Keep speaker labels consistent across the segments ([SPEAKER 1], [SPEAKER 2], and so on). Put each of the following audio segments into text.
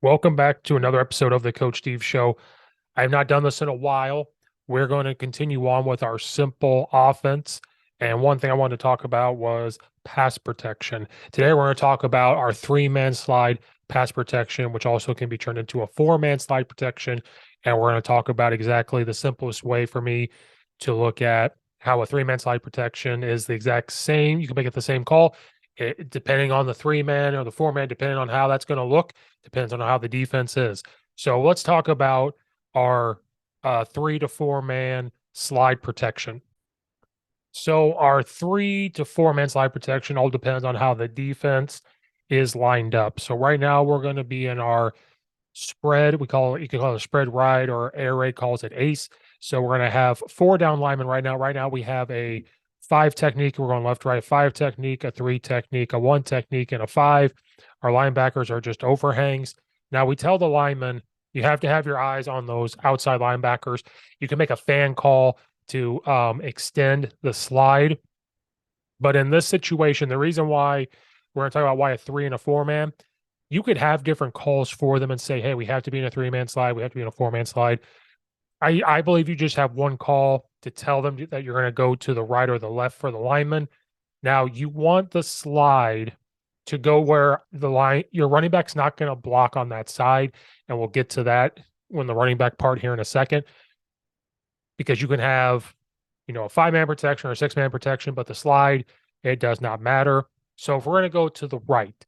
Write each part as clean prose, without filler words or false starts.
[SPEAKER 1] Welcome back to another episode of the Coach Steve Show. I have not done this in a while. We're going to continue on with our simple offense. And one thing I wanted to talk about was pass protection. Today, we're going to talk about our three-man slide pass protection, which also can be turned into a four-man slide protection. And we're going to talk about exactly the simplest way for me to look at how a three-man slide protection is the exact same. You can make it the same call. Depending on the three-man or the four-man, depending on how that's going to look, depends on how the defense is. So let's talk about our 3 to 4 man slide protection. So our 3 to 4 man slide protection all depends on how the defense is lined up. So right now we're going to be in our spread. We call it, you can call it a spread right, or air raid calls it ace. So we're going to have 4 down linemen right now. Right now we have a 5 technique. We're going left, right, 5 technique, a 3 technique, a 1 technique, and a 5. Our linebackers are just overhangs. Now we tell the linemen, you have to have your eyes on those outside linebackers. You can make a fan call to extend the slide. But in this situation, the reason why we're going to talk about why a 3 and a 4 man, you could have different calls for them and say, hey, we have to be in a 3 man slide. We have to be in a 4 man slide. I believe you just have one call to tell them that you're going to go to the right or the left for the lineman. Now you want the slide to go where your running back's not going to block on that side. And we'll get to that when the running back part here in a second, because you can have, a 5 man protection or a 6 man protection, but the slide, it does not matter. So if we're going to go to the right,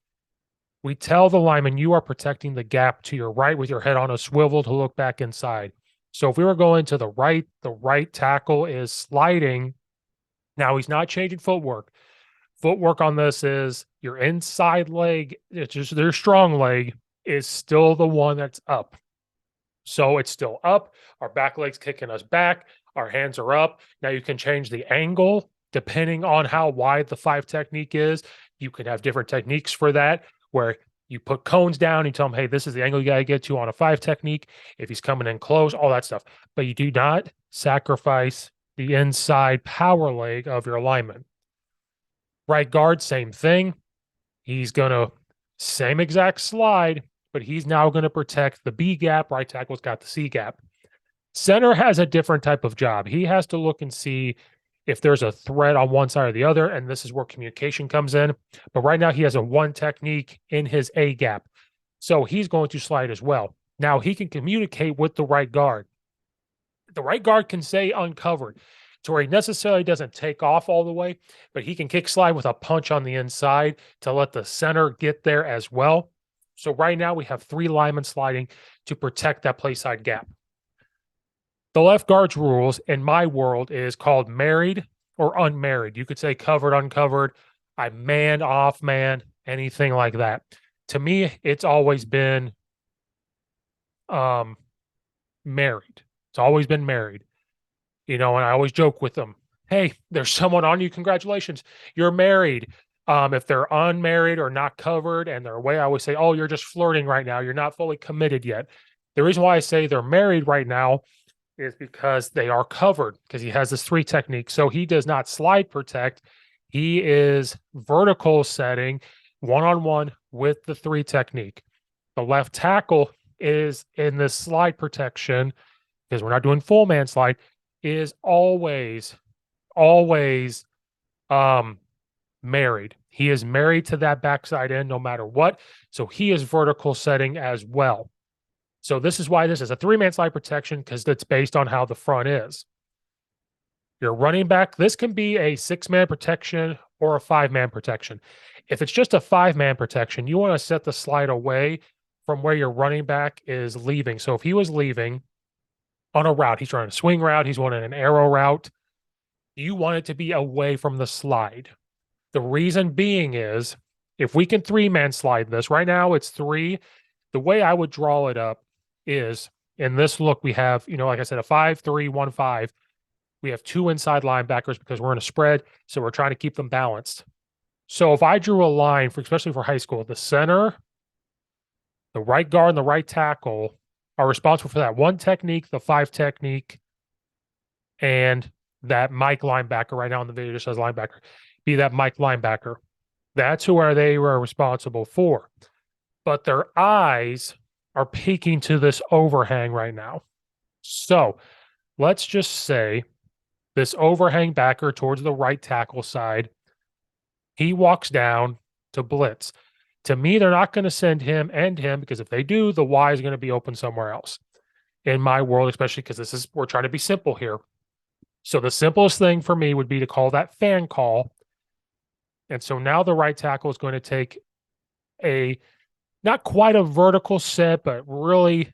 [SPEAKER 1] we tell the lineman you are protecting the gap to your right with your head on a swivel to look back inside. So if we were going to the right tackle is sliding. Now he's not changing footwork. Footwork on this is your inside leg, it's just their strong leg is still the one that's up. So it's still up. Our back leg's kicking us back. Our hands are up. Now you can change the angle depending on how wide the 5 technique is. You can have different techniques for that, where you put cones down, you tell him, hey, this is the angle you got to get to on a 5 technique. If he's coming in close, all that stuff. But you do not sacrifice the inside power leg of your lineman. Right guard, same thing. He's going to, same exact slide, but he's now going to protect the B gap. Right tackle's got the C gap. Center has a different type of job. He has to look and see if there's a threat on one side or the other, and this is where communication comes in. But right now he has a 1 technique in his A gap. So he's going to slide as well. Now he can communicate with the right guard. The right guard can stay uncovered to where he necessarily doesn't take off all the way, but he can kick slide with a punch on the inside to let the center get there as well. So right now we have 3 linemen sliding to protect that play side gap. The left guard's rules in my world is called married or unmarried. You could say covered, uncovered, I man, off man, anything like that. To me, it's always been married. It's always been married. And I always joke with them, hey, there's someone on you. Congratulations. You're married. If they're unmarried or not covered and they're away, I always say, oh, you're just flirting right now. You're not fully committed yet. The reason why I say they're married right now is because they are covered, because he has this 3 technique. So he does not slide protect. He is vertical setting one-on-one with the 3 technique. The left tackle is in this slide protection, because we're not doing full man slide, is always married. He is married to that backside end no matter what. So he is vertical setting as well. So this is why this is a 3-man slide protection, because it's based on how the front is. Your running back, this can be a 6-man protection or a 5-man protection. If it's just a 5-man protection, you want to set the slide away from where your running back is leaving. So if he was leaving on a route, he's running a swing route, he's running an arrow route, you want it to be away from the slide. The reason being is, if we can 3-man slide this, right now it's 3. The way I would draw it up is, in this look, we have, like I said, a 5-3-1-5. We have 2 inside linebackers because we're in a spread, so we're trying to keep them balanced. So if I drew a line, especially for high school, the center, the right guard, and the right tackle are responsible for that 1 technique, the 5 technique, and that Mike linebacker. Right now in the video just says linebacker. Be that Mike linebacker. That's who they were responsible for. But their eyes are peeking to this overhang right now. So let's just say this overhang backer towards the right tackle side, he walks down to blitz. To me, they're not going to send him and him because if they do, the Y is going to be open somewhere else. In my world, especially because we're trying to be simple here. So the simplest thing for me would be to call that fan call. And so now the right tackle is going to take a not quite a vertical set, but really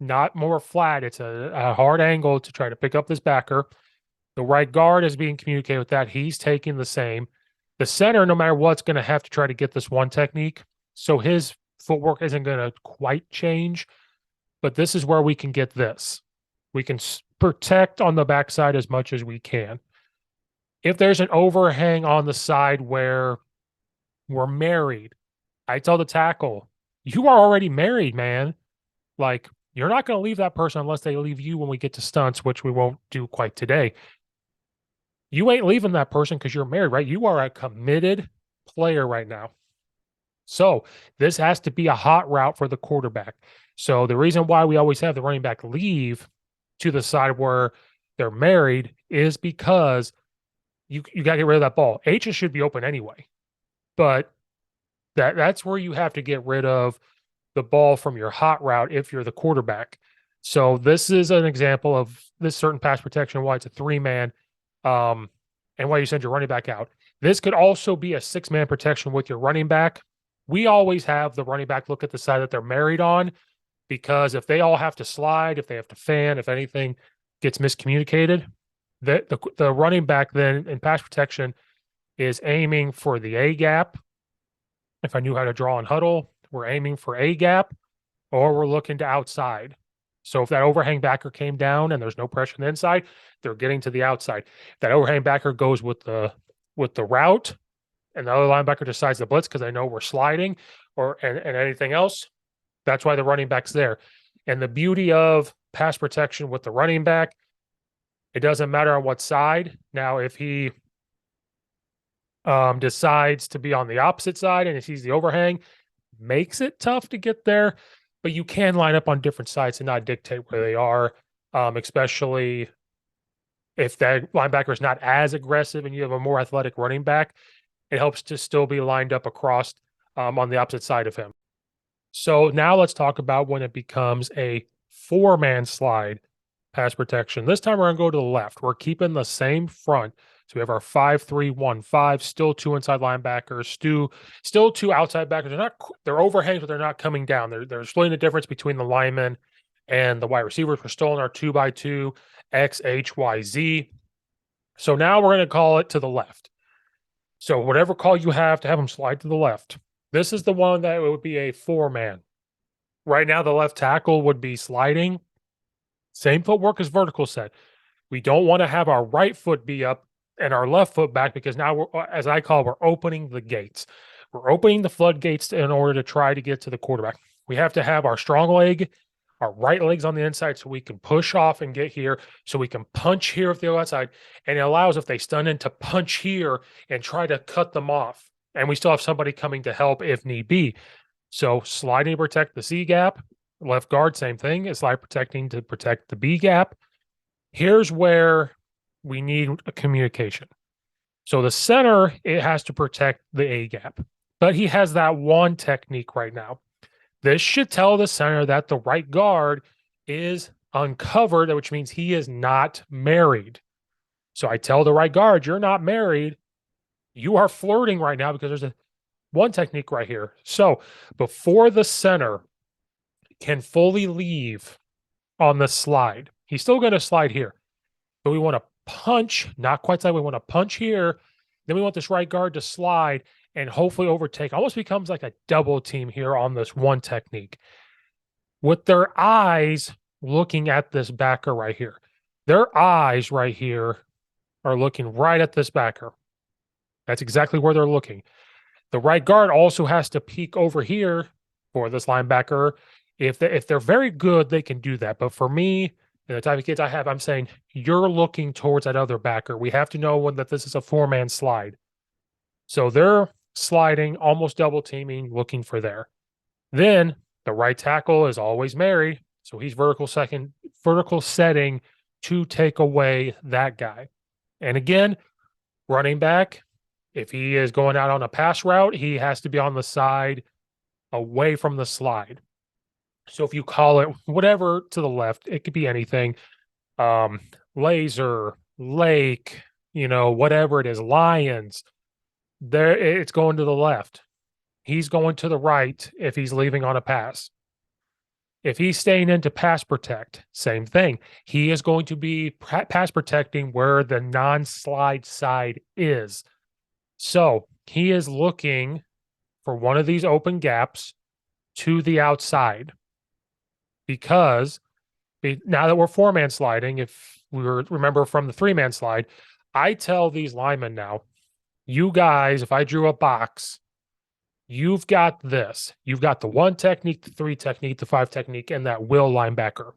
[SPEAKER 1] not more flat. It's a hard angle to try to pick up this backer. The right guard is being communicated with that. He's taking the same. The center, no matter what's going to have to try to get this one technique. So his footwork isn't going to quite change, but this is where we can get this. We can protect on the backside as much as we can. If there's an overhang on the side where we're married, I tell the tackle, you are already married, man. Like, you're not going to leave that person unless they leave you when we get to stunts, which we won't do quite today. You ain't leaving that person because you're married, right? You are a committed player right now. So this has to be a hot route for the quarterback. So the reason why we always have the running back leave to the side where they're married is because you got to get rid of that ball. H's should be open anyway, but that's where you have to get rid of the ball from your hot route if you're the quarterback. So this is an example of this certain pass protection, why it's a 3-man, and why you send your running back out. This could also be a 6-man protection with your running back. We always have the running back look at the side that they're married on, because if they all have to slide, if they have to fan, if anything gets miscommunicated, the running back then in pass protection is aiming for the A gap. If I knew how to draw and huddle, we're aiming for A gap, or we're looking to outside. So if that overhang backer came down and there's no pressure on the inside, they're getting to the outside. If that overhang backer goes with the route, and the other linebacker decides to blitz because they know we're sliding, and anything else, that's why the running back's there. And the beauty of pass protection with the running back, it doesn't matter on what side. Now, if he decides to be on the opposite side and he sees the overhang, makes it tough to get there, but you can line up on different sides and not dictate where they are, especially if that linebacker is not as aggressive and you have a more athletic running back. It helps to still be lined up across on the opposite side of him. So now let's talk about when it becomes a 4-man slide pass protection. This time we're going to go to the left. We're keeping the same front. So we have our 5-3-1-5, still 2 inside linebackers, still 2 outside backers. They're overhangs, but they're not coming down. They're splitting the difference between the linemen and the wide receivers. We're still in our 2x2 X, H, Y, Z. So now we're going to call it to the left. So whatever call you have to have them slide to the left. This is the one that would be a 4-man. Right now, the left tackle would be sliding. Same footwork as vertical set. We don't want to have our right foot be up and our left foot back, because now we're, as I call, we're opening the gates. We're opening the floodgates in order to try to get to the quarterback. We have to have our strong leg, our right leg's on the inside, so we can push off and get here, so we can punch here if they're outside. And it allows, if they stun in, to punch here and try to cut them off. And we still have somebody coming to help if need be. So sliding to protect the C gap, left guard, same thing, is slide protecting to protect the B gap. Here's where we need a communication. So the center, it has to protect the A gap, but he has that one technique right now. This should tell the center that the right guard is uncovered, which means he is not married. So I tell the right guard, you're not married. You are flirting right now because there's one technique right here. So before the center can fully leave on the slide, he's still going to slide here, but we want to punch, not quite slide. We want to punch here. Then we want this right guard to slide and hopefully overtake. Almost becomes like a double team here on this one technique, with their eyes looking at this backer right here. Their eyes right here are looking right at this backer. That's exactly where they're looking. The right guard also has to peek over here for this linebacker. If they're very good, they can do that. But for me, the type of kids I have, I'm saying you're looking towards that other backer. We have to know that this is a 4-man slide. So they're sliding, almost double teaming, looking for there. Then The right tackle is always Mary, so he's vertical setting to take away that guy. And again, running back, if he is going out on a pass route, he has to be on the side away from the slide. So if you call it whatever to the left, it could be anything. Um, Laser, Lake, whatever it is, Lions, there it's going to the left. He's going to the right if he's leaving on a pass. If he's staying in to pass protect, same thing. He is going to be pass protecting where the non-slide side is. So he is looking for one of these open gaps to the outside, because now that we're 4-man sliding, if we remember from the 3-man slide, I tell these linemen now, you guys, if I drew a box, you've got this. You've got the 1 technique, the 3 technique, the 5 technique, and that will linebacker.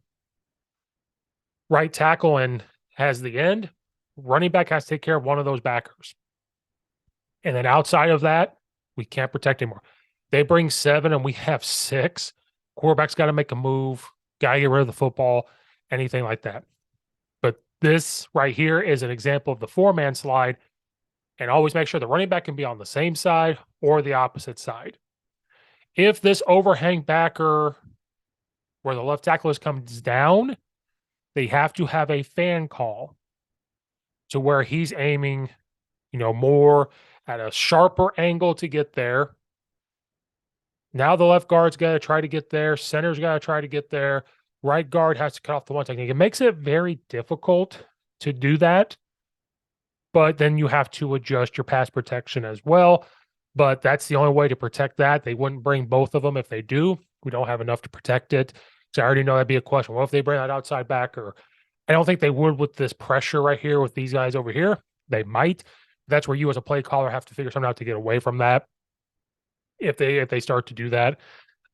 [SPEAKER 1] Right tackle and has the end. Running back has to take care of one of those backers. And then outside of that, we can't protect anymore. They bring 7 and we have 6. Quarterback's got to make a move, got to get rid of the football, anything like that. But this right here is an example of the 4-man slide. And always make sure the running back can be on the same side or the opposite side. If this overhang backer where the left tackle comes down, they have to have a fan call to where he's aiming, more at a sharper angle to get there. Now the left guard's got to try to get there. Center's got to try to get there. Right guard has to cut off the 1 technique. It makes it very difficult to do that. But then you have to adjust your pass protection as well. But that's the only way to protect that. They wouldn't bring both of them if they do. We don't have enough to protect it. So I already know that'd be a question. Well, if they bring that outside backer, I don't think they would with this pressure right here with these guys over here. They might. That's where you as a play caller have to figure something out to get away from that if they start to do that.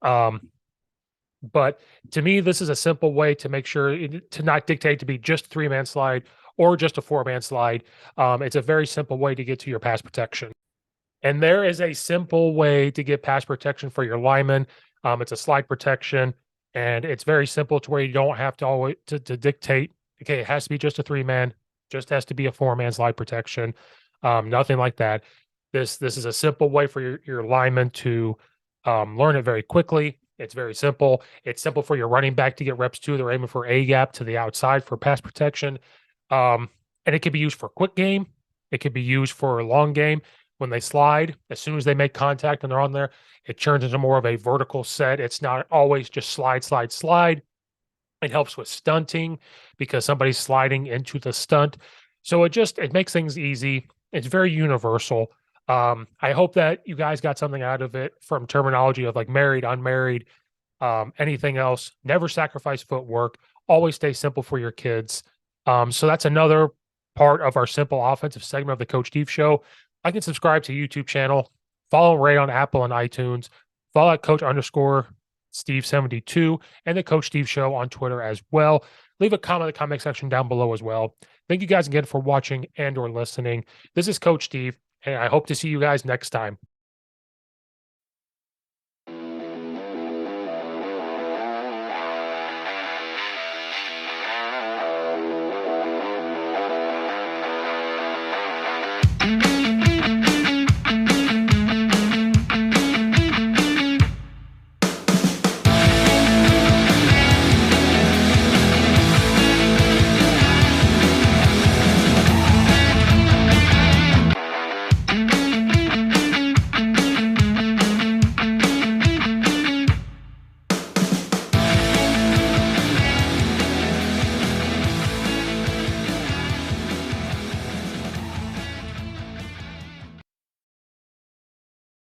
[SPEAKER 1] But to me, this is a simple way to make sure to not dictate to be just 3-man slide or just a 4-man slide. It's a very simple way to get to your pass protection. And there is a simple way to get pass protection for your linemen. It's a slide protection, and it's very simple to where you don't have to always to dictate, okay, it has to be just a 3-man, just has to be a 4-man slide protection. Nothing like that. This is a simple way for your linemen to learn it very quickly. It's very simple. It's simple for your running back to get reps too. They're aiming for A gap to the outside for pass protection. And it can be used for quick game. It could be used for a long game. When they slide, as soon as they make contact and they're on there, it turns into more of a vertical set. It's not always just slide, slide, slide. It helps with stunting because somebody's sliding into the stunt. So it makes things easy. It's very universal. I hope that you guys got something out of it from terminology of like married, unmarried, anything else. Never sacrifice footwork. Always stay simple for your kids. So that's another part of our simple offensive segment of the Coach Steve Show. I can subscribe to YouTube channel, follow Ray on Apple and iTunes, follow at Coach_Steve72 and the Coach Steve Show on Twitter as well. Leave a comment in the comment section down below as well. Thank you guys again for watching and or listening. This is Coach Steve, and I hope to see you guys next time.